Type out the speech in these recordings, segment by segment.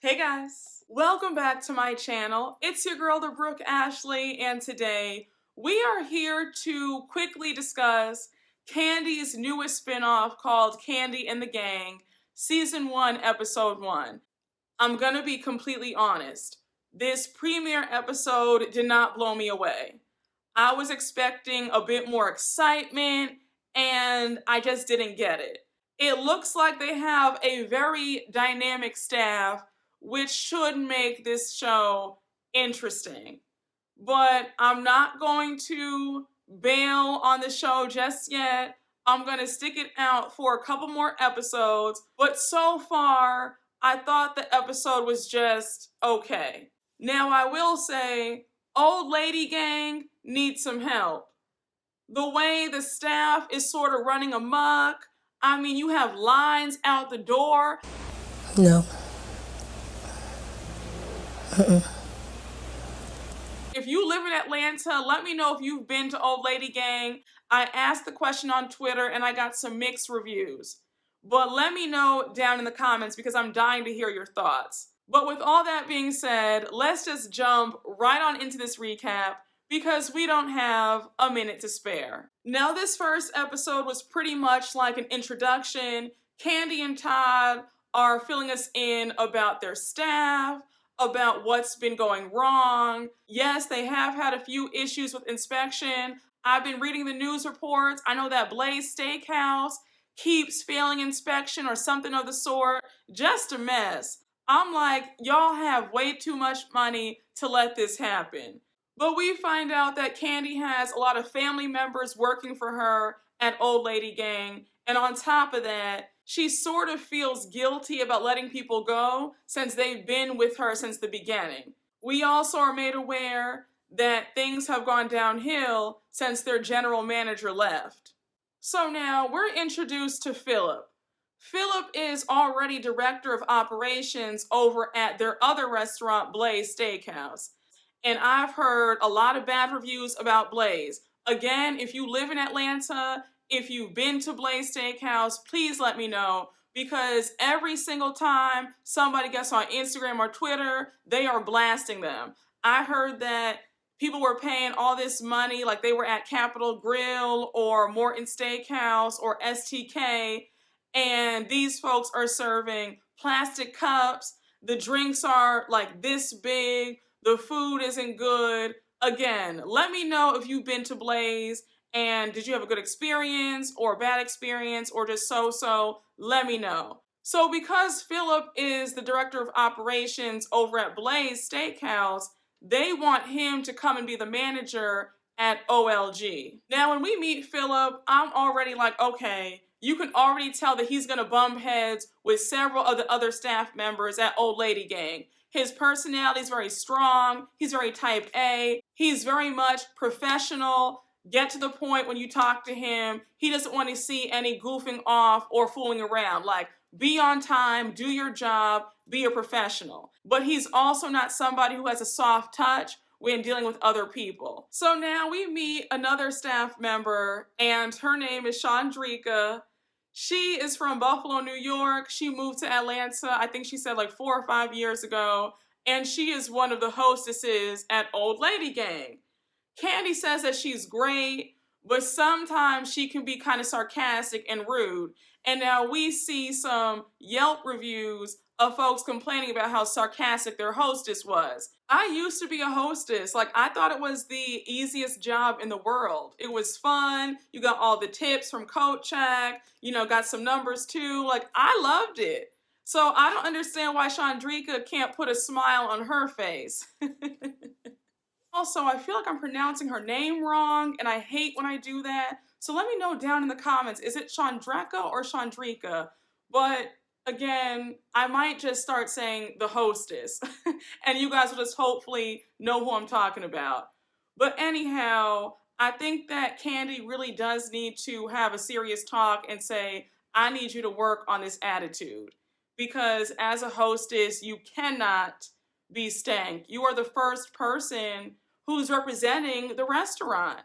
Hey guys, welcome back to my channel. It's your girl, the Brooke Ashley, and today we are here to quickly discuss Kandi's newest spinoff called Kandi and the Gang, Season 1, Episode 1. I'm gonna be completely honest. This premiere episode did not blow me away. I was expecting a bit more excitement, and I just didn't get it. It looks like they have a very dynamic staff, which should make this show interesting. But I'm not going to bail on the show just yet. I'm going to stick it out for a couple more episodes. But so far, I thought the episode was just okay. Now, I will say, Old Lady Gang needs some help. The way the staff is sort of running amok, I mean, you have lines out the door. No. If you live in Atlanta, let me know if you've been to Old Lady Gang. I asked the question on Twitter and I got some mixed reviews. But let me know down in the comments because I'm dying to hear your thoughts. But with all that being said, let's just jump right on into this recap because we don't have a minute to spare. Now, this first episode was pretty much like an introduction. Kandi and Todd are filling us in about their staff, about what's been going wrong. Yes, they have had a few issues with inspection. I've been reading the news reports. I know that Blaze Steakhouse keeps failing inspection or something of the sort. Just a mess. I'm like, y'all have way too much money to let this happen. But we find out that Kandi has a lot of family members working for her at Old Lady Gang. And on top of that, she sort of feels guilty about letting people go since they've been with her since the beginning. We also are made aware that things have gone downhill since their general manager left. So now we're introduced to Philip. Philip is already director of operations over at their other restaurant, Blaze Steakhouse. And I've heard a lot of bad reviews about Blaze. Again, if you live in Atlanta, if you've been to Blaze Steakhouse, please let me know because every single time somebody gets on Instagram or Twitter, they are blasting them. I heard that people were paying all this money like they were at Capitol Grill or Morton Steakhouse or STK, and these folks are serving plastic cups. The drinks are like this big. The food isn't good. Again, let me know if you've been to Blaze and did you have a good experience or a bad experience or just so-so? Let me know. So because Philip is the director of operations over at Blaze Steakhouse, they want him to come and be the manager at OLG. Now, when we meet Philip, I'm already like, okay, you can already tell that he's gonna bump heads with several of the other staff members at Old Lady Gang. His personality is very strong. He's very type A. He's very much professional. Get to the point when you talk to him. He doesn't want to see any goofing off or fooling around. Like, be on time, do your job, be a professional. But he's also not somebody who has a soft touch when dealing with other people. So now we meet another staff member, and her name is Chandrika. She is from Buffalo, New York. She moved to Atlanta, I think she said like 4 or 5 years ago. And she is one of the hostesses at Old Lady Gang. Kandi says that she's great, but sometimes she can be kind of sarcastic and rude. And now we see some Yelp reviews of folks complaining about how sarcastic their hostess was. I used to be a hostess. Like, I thought it was the easiest job in the world. It was fun. You got all the tips from Coat Check, got some numbers too. Like, I loved it. So I don't understand why Chandrika can't put a smile on her face. Also, I feel like I'm pronouncing her name wrong, and I hate when I do that. So let me know down in the comments, is it Chandrika or Chandrika? But again, I might just start saying the hostess, and you guys will just hopefully know who I'm talking about. But anyhow, I think that Kandi really does need to have a serious talk and say, I need you to work on this attitude. Because as a hostess, you cannot be stank. You are the first person who's representing the restaurant.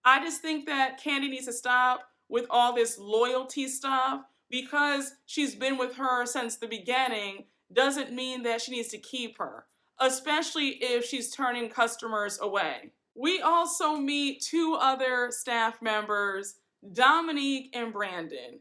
I just think that Kandi needs to stop with all this loyalty stuff because she's been with her since the beginning doesn't mean that she needs to keep her, especially if she's turning customers away. We also meet two other staff members, Dominique and Brandon.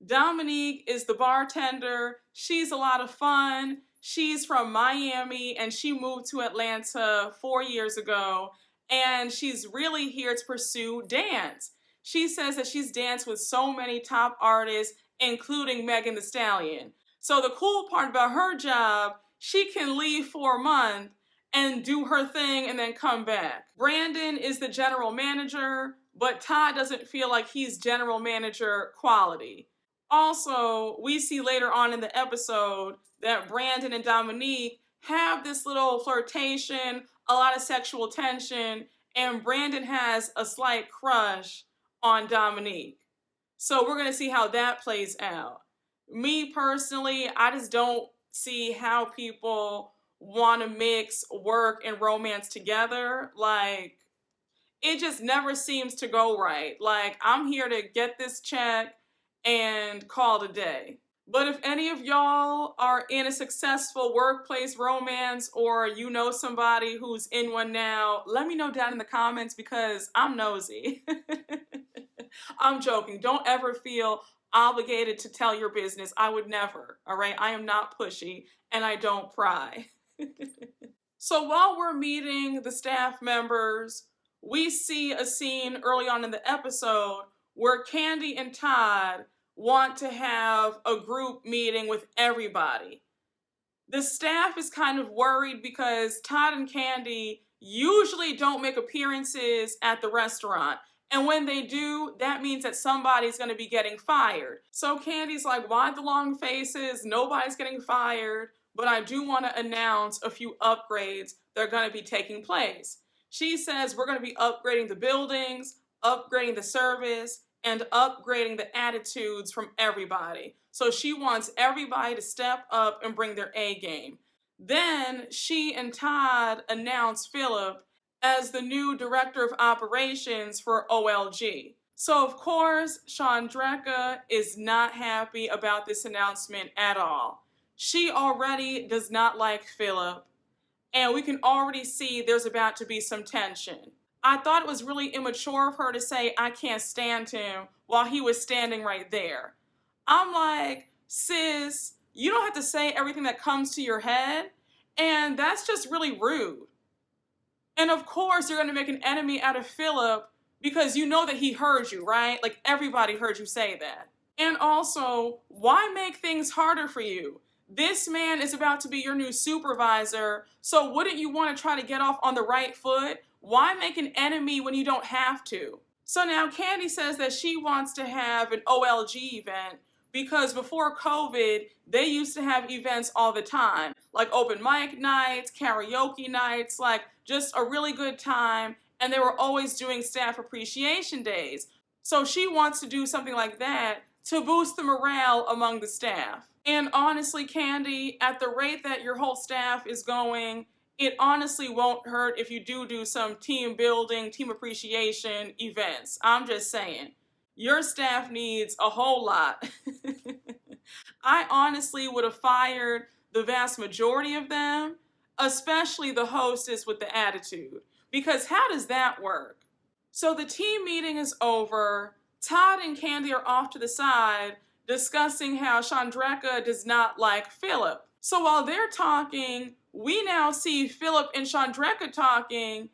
Dominique is the bartender. She's a lot of fun. She's from Miami and she moved to Atlanta 4 years ago, and she's really here to pursue dance. She says that she's danced with so many top artists, including Megan Thee Stallion. So the cool part about her job, she can leave for a month and do her thing and then come back. Brandon is the general manager, but Todd doesn't feel like he's general manager quality. Also, we see later on in the episode that Brandon and Dominique have this little flirtation, a lot of sexual tension, and Brandon has a slight crush on Dominique. So we're going to see how that plays out. Me personally, I just don't see how people want to mix work and romance together. Like, it just never seems to go right. Like, I'm here to get this check and call it a day. But if any of y'all are in a successful workplace romance or you know somebody who's in one now, let me know down in the comments because I'm nosy. I'm joking. Don't ever feel obligated to tell your business. I would never, all right? I am not pushy and I don't pry. So while we're meeting the staff members, we see a scene early on in the episode where Kandi and Todd want to have a group meeting with everybody. The staff is kind of worried because Todd and Kandi usually don't make appearances at the restaurant. And when they do, that means that somebody's going to be getting fired. So Candy's like, why the long faces? Nobody's getting fired. But I do want to announce a few upgrades that are going to be taking place. She says we're going to be upgrading the buildings, upgrading the service, and upgrading the attitudes from everybody. So she wants everybody to step up and bring their A game. Then she and Todd announce Philip as the new director of operations for OLG. So of course, Chandrika is not happy about this announcement at all. She already does not like Philip, and we can already see there's about to be some tension. I thought it was really immature of her to say, I can't stand him, while he was standing right there. I'm like, sis, you don't have to say everything that comes to your head, and that's just really rude. And of course, you're going to make an enemy out of Philip because you know that he heard you, right? Like, everybody heard you say that. And also, why make things harder for you? This man is about to be your new supervisor, so wouldn't you want to try to get off on the right foot? Why make an enemy when you don't have to? So now Kandi says that she wants to have an OLG event because before COVID, they used to have events all the time, like open mic nights, karaoke nights, like just a really good time, and they were always doing staff appreciation days. So she wants to do something like that to boost the morale among the staff. And honestly, Kandi, at the rate that your whole staff is going, it honestly won't hurt if you do some team building, team appreciation events. I'm just saying. Your staff needs a whole lot. I honestly would have fired the vast majority of them, especially the hostess with the attitude. Because how does that work? So the team meeting is over. Todd and Kandi are off to the side discussing how Chandrika does not like Philip. So while they're talking, we now see Philip and Chandrika talking,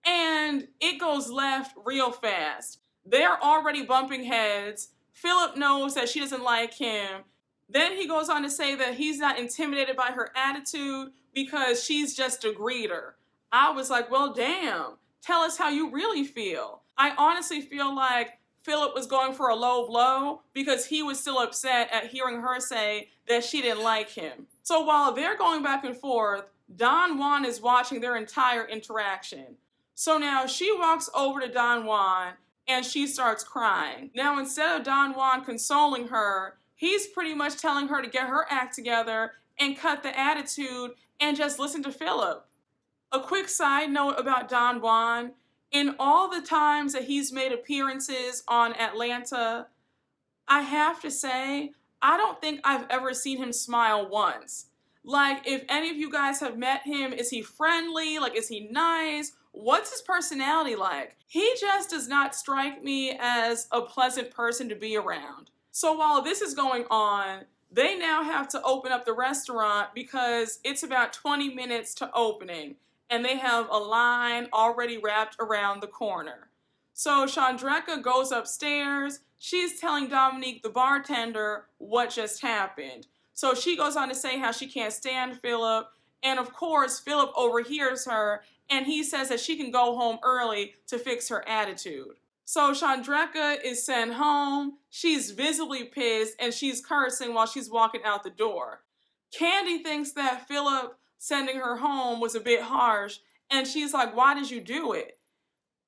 and it goes left real fast. They're already bumping heads. Philip knows that she doesn't like him. Then he goes on to say that he's not intimidated by her attitude because she's just a greeter. I was like, well, damn. Tell us how you really feel. I honestly feel like Philip was going for a low blow because he was still upset at hearing her say that she didn't like him. So while they're going back and forth, Dontjuan is watching their entire interaction. So now she walks over to Dontjuan and she starts crying. Now instead of Dontjuan consoling her, he's pretty much telling her to get her act together and cut the attitude and just listen to Philip. A quick side note about Dontjuan. In all the times that he's made appearances on Atlanta, I have to say, I don't think I've ever seen him smile once. Like, if any of you guys have met him, is he friendly? Like, is he nice? What's his personality like? He just does not strike me as a pleasant person to be around. So while this is going on, they now have to open up the restaurant because it's about 20 minutes to opening, and they have a line already wrapped around the corner. So Chandrika goes upstairs. She's telling Dominique, the bartender, what just happened. So she goes on to say how she can't stand Philip. And of course, Philip overhears her, and he says that she can go home early to fix her attitude. So Chandrika is sent home. She's visibly pissed, and she's cursing while she's walking out the door. Kandi thinks that Philip sending her home was a bit harsh, and she's like, why did you do it?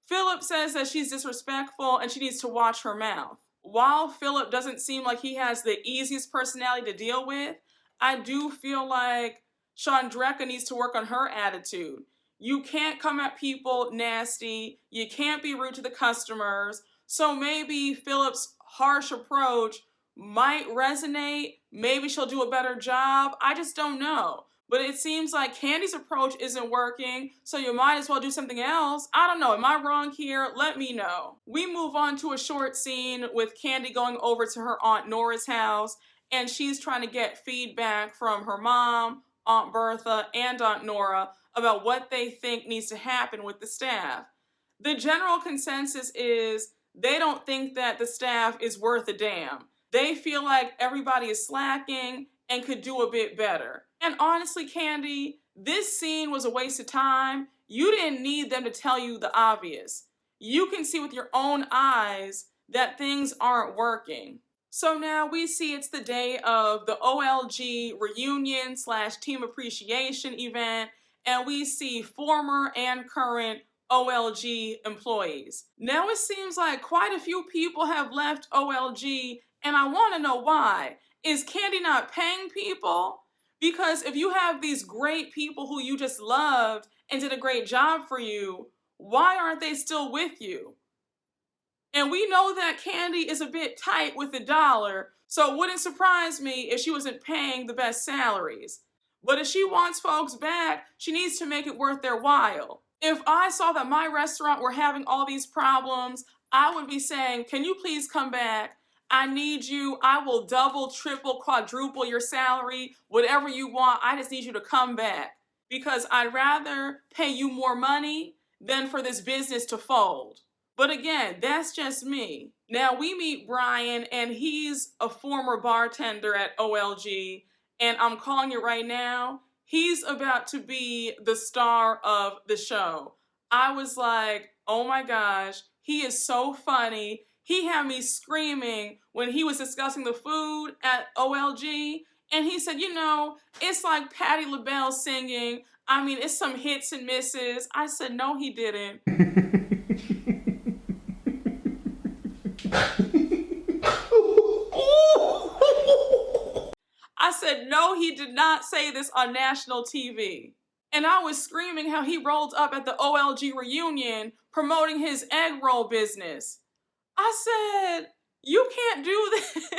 Philip says that she's disrespectful and she needs to watch her mouth. While Philip doesn't seem like he has the easiest personality to deal with, I do feel like Chandrika needs to work on her attitude. You can't come at people nasty. You can't be rude to the customers. So maybe Philip's harsh approach might resonate. Maybe she'll do a better job. I just don't know. But it seems like Kandi's approach isn't working, so you might as well do something else. I don't know, am I wrong here? Let me know. We move on to a short scene with Kandi going over to her Aunt Nora's house, and she's trying to get feedback from her mom, Aunt Bertha, and Aunt Nora about what they think needs to happen with the staff. The general consensus is they don't think that the staff is worth a damn. They feel like everybody is slacking and could do a bit better. And honestly, Kandi, this scene was a waste of time. You didn't need them to tell you the obvious. You can see with your own eyes that things aren't working. So now we see it's the day of the OLG reunion / team appreciation event, and we see former and current OLG employees. Now it seems like quite a few people have left OLG, and I want to know why. Is Kandi not paying people? Because if you have these great people who you just loved and did a great job for you, why aren't they still with you? And we know that Kandi is a bit tight with the dollar, so it wouldn't surprise me if she wasn't paying the best salaries. But if she wants folks back, she needs to make it worth their while. If I saw that my restaurant were having all these problems, I would be saying, can you please come back? I need you. I will double, triple, quadruple your salary, whatever you want. I just need you to come back because I'd rather pay you more money than for this business to fold. But again, that's just me. Now we meet Brian, and he's a former bartender at OLG, and I'm calling it right now. He's about to be the star of the show. I was like, oh my gosh, he is so funny. He had me screaming when he was discussing the food at OLG. And he said, you know, it's like Patti LaBelle singing. I mean, it's some hits and misses. I said, no, he didn't. I said, no, he did not say this on national TV. And I was screaming how he rolled up at the OLG reunion promoting his egg roll business. I said, you can't do this.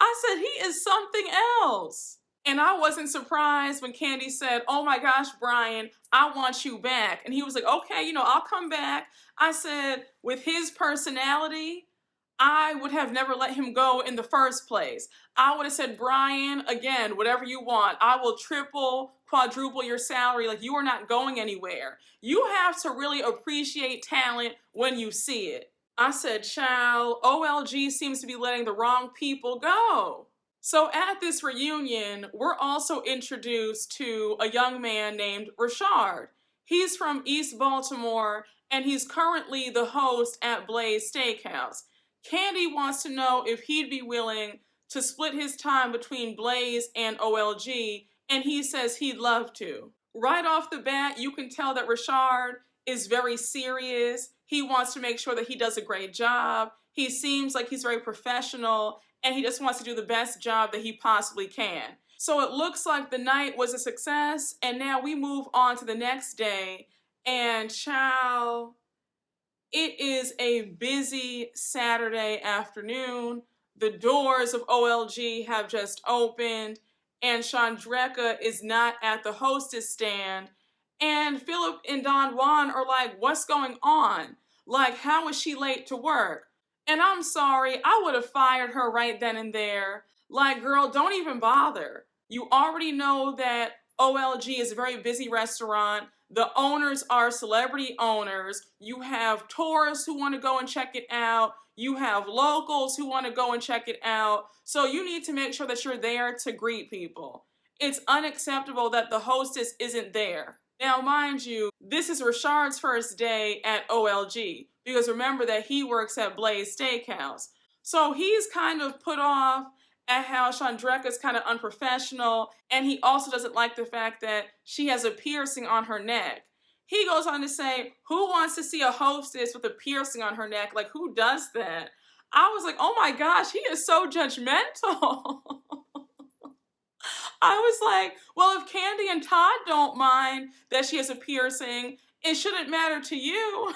I said, he is something else. And I wasn't surprised when Kandi said, oh my gosh, Brian, I want you back. And he was like, okay, you know, I'll come back. I said, with his personality, I would have never let him go in the first place. I would have said, Brian, again, whatever you want. I will triple, quadruple your salary. Like, you are not going anywhere. You have to really appreciate talent when you see it. I said, child, OLG seems to be letting the wrong people go. So at this reunion, we're also introduced to a young man named Richard. He's from East Baltimore, and he's currently the host at Blaze Steakhouse. Kandi wants to know if he'd be willing to split his time between Blaze and OLG, and he says he'd love to. Right off the bat, you can tell that Richard is very serious. He wants to make sure that he does a great job. He seems like he's very professional, and he just wants to do the best job that he possibly can. So it looks like the night was a success, and now we move on to the next day, and child, it is a busy Saturday afternoon. The doors of OLG have just opened, and Chandreka is not at the hostess stand. And Philip and Dontjuan are like, what's going on? Like, how is she late to work? And I'm sorry, I would have fired her right then and there. Like, girl, don't even bother. You already know that OLG is a very busy restaurant. The owners are celebrity owners. You have tourists who want to go and check it out. You have locals who want to go and check it out. So you need to make sure that you're there to greet people. It's unacceptable that the hostess isn't there. Now, mind you, this is Richard's first day at OLG, because remember that he works at Blaze Steakhouse. So he's kind of put off at how Chandreka is kind of unprofessional, and he also doesn't like the fact that she has a piercing on her neck. He goes on to say, who wants to see a hostess with a piercing on her neck? Like, who does that? I was like, oh my gosh, he is so judgmental. I was like, well, if Kandi and Todd don't mind that she has a piercing, it shouldn't matter to you.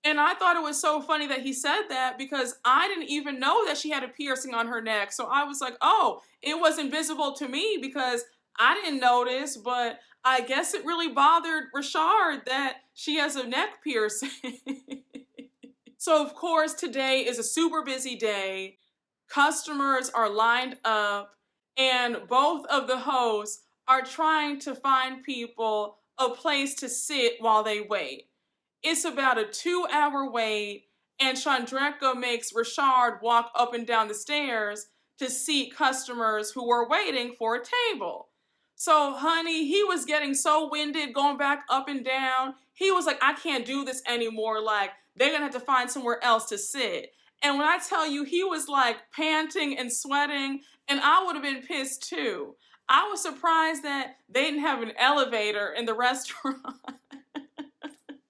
And I thought it was so funny that he said that, because I didn't even know that she had a piercing on her neck. So I was like, oh, it was invisible to me because I didn't notice, but I guess it really bothered Richard that she has a neck piercing. So of course, today is a super busy day. Customers are lined up, and both of the hosts are trying to find people a place to sit while they wait. It's about a 2-hour wait, and Chandreka makes Richard walk up and down the stairs to seat customers who are waiting for a table. So, honey, he was getting so winded going back up and down. He was like, I can't do this anymore. Like, they're going to have to find somewhere else to sit. And when I tell you, he was like panting and sweating, and I would have been pissed too. I was surprised that they didn't have an elevator in the restaurant.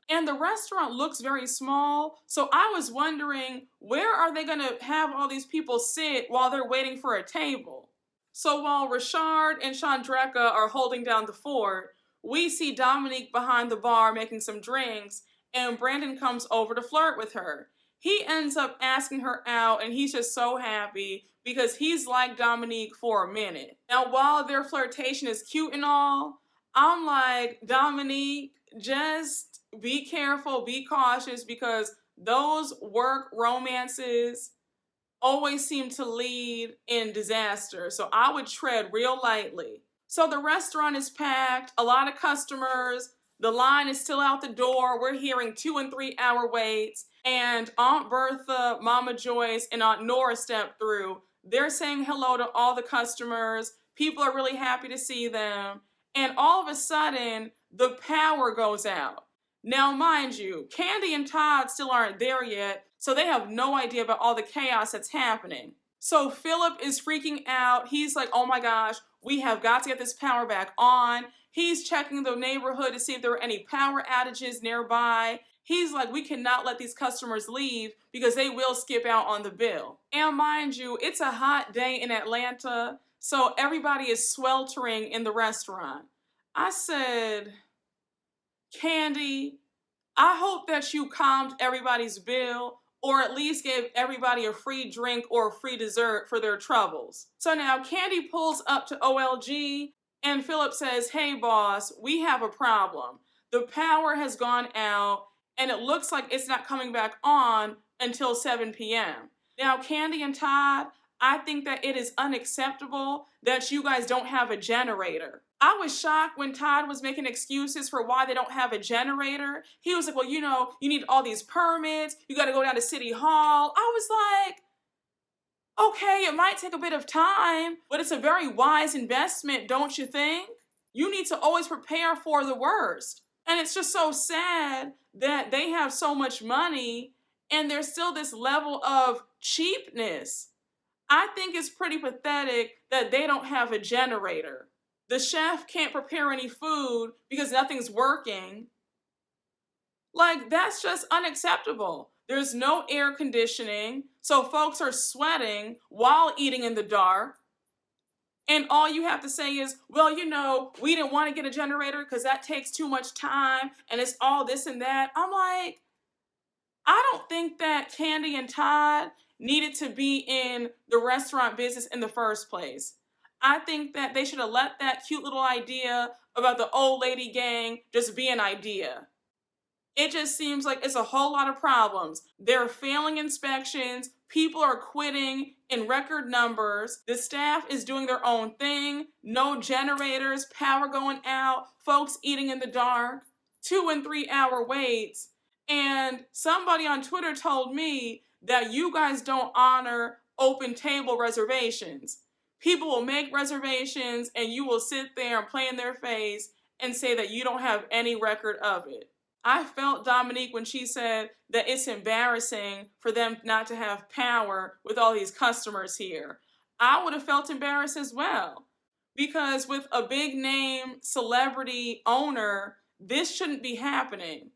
And the restaurant looks very small, so I was wondering, where are they going to have all these people sit while they're waiting for a table? So while Richard and Chandreka are holding down the fort, we see Dominique behind the bar making some drinks, and Brandon comes over to flirt with her. He ends up asking her out, and he's just so happy because he's liked Dominique for a minute. Now, while their flirtation is cute and all, I'm like, Dominique, just be careful, be cautious, because those work romances always seem to lead in disaster. So I would tread real lightly. So the restaurant is packed, a lot of customers, the line is still out the door. We're hearing 2 and 3 hour waits, and Aunt Bertha, Mama Joyce, and Aunt Nora step through. They're saying hello to all the customers. People are really happy to see them. And all of a sudden, the power goes out. Now, mind you, Kandi and Todd still aren't there yet, so they have no idea about all the chaos that's happening. So Philip is freaking out. He's like, oh my gosh, we have got to get this power back on. He's checking the neighborhood to see if there are any power outages nearby. He's like, we cannot let these customers leave because they will skip out on the bill. And mind you, it's a hot day in Atlanta, so everybody is sweltering in the restaurant. I said, Kandi, I hope that you calmed everybody's bill, or at least gave everybody a free drink or a free dessert for their troubles. So now Kandi pulls up to OLG, and Philip says, hey boss, we have a problem. The power has gone out, and it looks like it's not coming back on until 7 p.m. Now, Kandi and Todd, I think that it is unacceptable that you guys don't have a generator. I was shocked when Todd was making excuses for why they don't have a generator. He was like, well, you know, you need all these permits. You got to go down to City Hall. I was like, okay, it might take a bit of time, but it's a very wise investment, don't you think? You need to always prepare for the worst. And it's just so sad that they have so much money and there's still this level of cheapness. I think it's pretty pathetic that they don't have a generator. The chef can't prepare any food because nothing's working. Like, that's just unacceptable. There's no air conditioning, so folks are sweating while eating in the dark. And all you have to say is, well, you know, we didn't want to get a generator because that takes too much time and it's all this and that. I'm like, I don't think that Kandi and Todd needed to be in the restaurant business in the first place. I think that they should have let that cute little idea about the old lady gang just be an idea. It just seems like it's a whole lot of problems. They're failing inspections, people are quitting in record numbers, the staff is doing their own thing, no generators, power going out, folks eating in the dark, 2 and 3 hour waits. And somebody on Twitter told me that you guys don't honor open table reservations. People will make reservations and you will sit there and play in their face and say that you don't have any record of it. I felt Dominique when she said that it's embarrassing for them not to have power with all these customers here. I would have felt embarrassed as well. Because with a big name celebrity owner, this shouldn't be happening.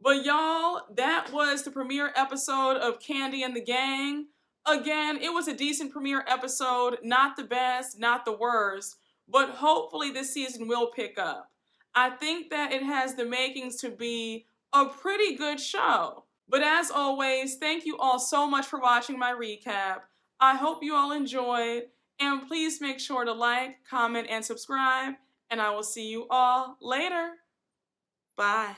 But y'all, that was the premiere episode of Kandi and the Gang. Again, it was a decent premiere episode, not the best, not the worst, but hopefully this season will pick up. I think that it has the makings to be a pretty good show. But as always, thank you all so much for watching my recap. I hope you all enjoyed, and please make sure to like, comment, and subscribe, and I will see you all later. Bye.